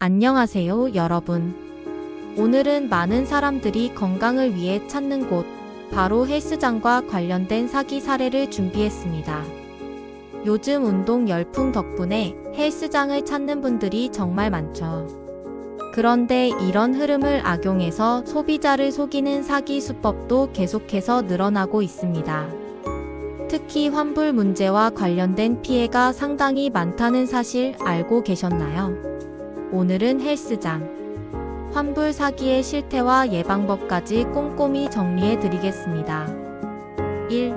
안녕하세요, 여러분. 오늘은 많은 사람들이 건강을 위해 찾는 곳, 바로 헬스장과 관련된 사기 사례를 준비했습니다. 요즘 운동 열풍 덕분에 헬스장을 찾는 분들이 정말 많죠. 그런데 이런 흐름을 악용해서 소비자를 속이는 사기 수법도 계속해서 늘어나고 있습니다. 특히 환불 문제와 관련된 피해가 상당히 많다는 사실 알고 계셨나요? 오늘은 헬스장 환불 사기의 실태와 예방법까지 꼼꼼히 정리해 드리겠습니다. 1.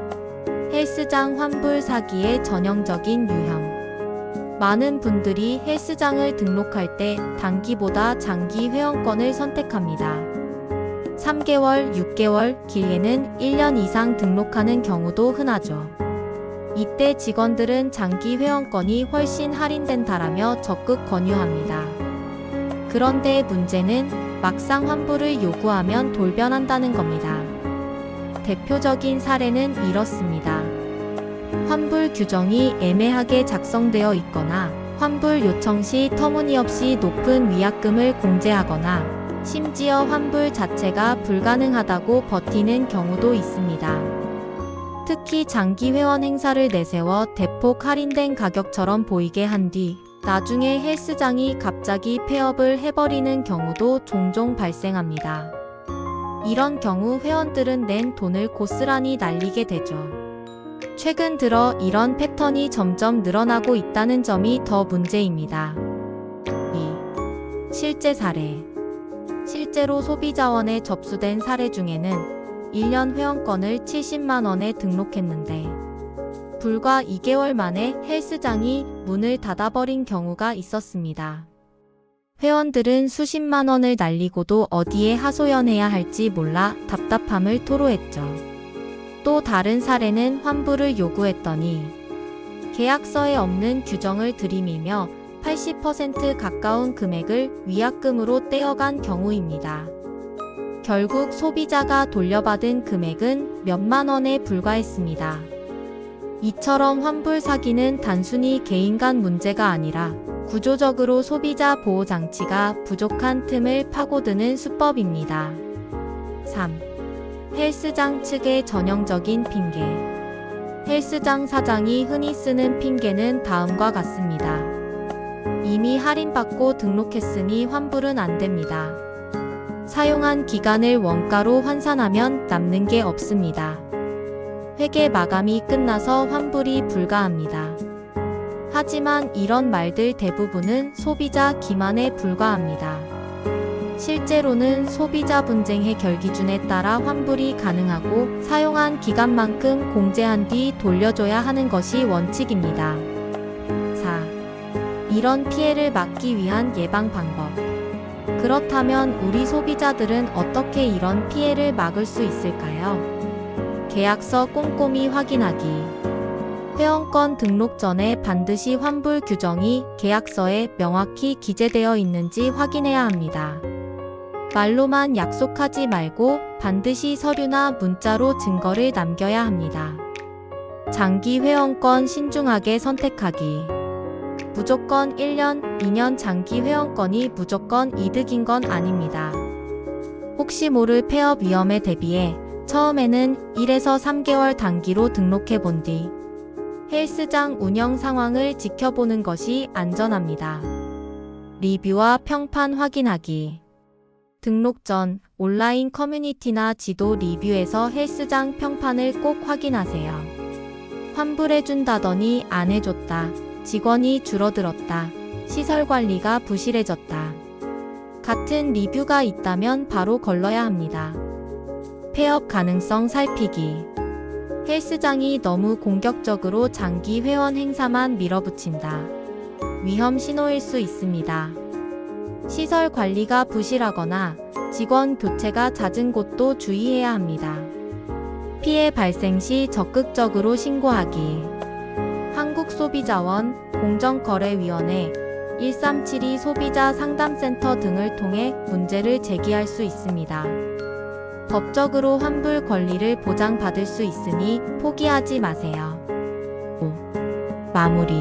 헬스장 환불 사기의 전형적인 유형. 많은 분들이 헬스장을 등록할 때 단기보다 장기 회원권을 선택합니다. 3개월, 6개월, 길게는 1년 이상 등록하는 경우도 흔하죠. 이때 직원들은 장기 회원권이 훨씬 할인된다라며 적극 권유합니다. 그런데 문제는 막상 환불을 요구하면 돌변한다는 겁니다. 대표적인 사례는 이렇습니다. 환불 규정이 애매하게 작성되어 있거나 환불 요청 시 터무니없이 높은 위약금을 공제하거나 심지어 환불 자체가 불가능하다고 버티는 경우도 있습니다. 특히 장기 회원 행사를 내세워 대폭 할인된 가격처럼 보이게 한 뒤 나중에 헬스장이 갑자기 폐업을 해버리는 경우도 종종 발생합니다. 이런 경우 회원들은 낸 돈을 고스란히 날리게 되죠. 최근 들어 이런 패턴이 점점 늘어나고 있다는 점이 더 문제입니다. 2. 실제 사례. 실제로 소비자원에 접수된 사례 중에는 1년 회원권을 70만 원에 등록했는데 불과 2개월 만에 헬스장이 문을 닫아버린 경우가 있었습니다. 회원들은 수십만 원을 날리고도 어디에 하소연해야 할지 몰라 답답함을 토로했죠. 또 다른 사례는 환불을 요구했더니 계약서에 없는 규정을 들이밀며 80% 가까운 금액을 위약금으로 떼어간 경우입니다. 결국 소비자가 돌려받은 금액은 몇만 원에 불과했습니다. 이처럼 환불 사기는 단순히 개인 간 문제가 아니라 구조적으로 소비자 보호 장치가 부족한 틈을 파고드는 수법입니다. 3. 헬스장 측의 전형적인 핑계. 헬스장 사장이 흔히 쓰는 핑계는 다음과 같습니다. 이미 할인받고 등록했으니 환불은 안 됩니다. 사용한 기간을 원가로 환산하면 남는 게 없습니다. 회계 마감이 끝나서 환불이 불가합니다. 하지만 이런 말들 대부분은 소비자 기만에 불과합니다. 실제로는 소비자 분쟁 해결 기준에 따라 환불이 가능하고 사용한 기간만큼 공제한 뒤 돌려줘야 하는 것이 원칙입니다. 4. 이런 피해를 막기 위한 예방 방법. 그렇다면 우리 소비자들은 어떻게 이런 피해를 막을 수 있을까요? 계약서 꼼꼼히 확인하기. 회원권 등록 전에 반드시 환불 규정이 계약서에 명확히 기재되어 있는지 확인해야 합니다. 말로만 약속하지 말고 반드시 서류나 문자로 증거를 남겨야 합니다. 장기 회원권 신중하게 선택하기. 무조건 1년, 2년 장기 회원권이 무조건 이득인 건 아닙니다. 혹시 모를 폐업 위험에 대비해 처음에는 1에서 3개월 단기로 등록해 본 뒤 헬스장 운영 상황을 지켜보는 것이 안전합니다. 리뷰와 평판 확인하기. 등록 전 온라인 커뮤니티나 지도 리뷰에서 헬스장 평판을 꼭 확인하세요. 환불해준다더니 안 해줬다. 직원이 줄어들었다. 시설 관리가 부실해졌다. 같은 리뷰가 있다면 바로 걸러야 합니다. 폐업 가능성 살피기. 헬스장이 너무 공격적으로 장기 회원 행사만 밀어붙인다. 위험 신호일 수 있습니다. 시설 관리가 부실하거나 직원 교체가 잦은 곳도 주의해야 합니다. 피해 발생 시 적극적으로 신고하기. 한국소비자원, 공정거래위원회, 1372 소비자 상담센터 등을 통해 문제를 제기할 수 있습니다. 법적으로 환불 권리를 보장받을 수 있으니 포기하지 마세요. 5. 마무리.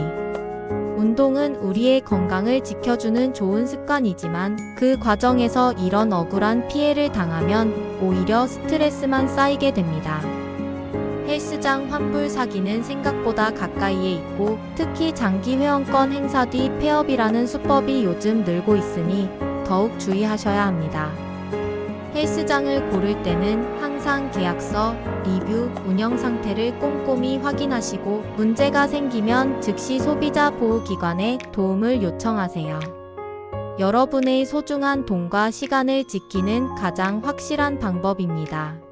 운동은 우리의 건강을 지켜주는 좋은 습관이지만 그 과정에서 이런 억울한 피해를 당하면 오히려 스트레스만 쌓이게 됩니다. 헬스장 환불 사기는 생각보다 가까이에 있고 특히 장기 회원권 행사 뒤 폐업이라는 수법이 요즘 늘고 있으니 더욱 주의하셔야 합니다. 헬스장을 고를 때는 항상 계약서, 리뷰, 운영 상태를 꼼꼼히 확인하시고 문제가 생기면 즉시 소비자 보호기관에 도움을 요청하세요. 여러분의 소중한 돈과 시간을 지키는 가장 확실한 방법입니다.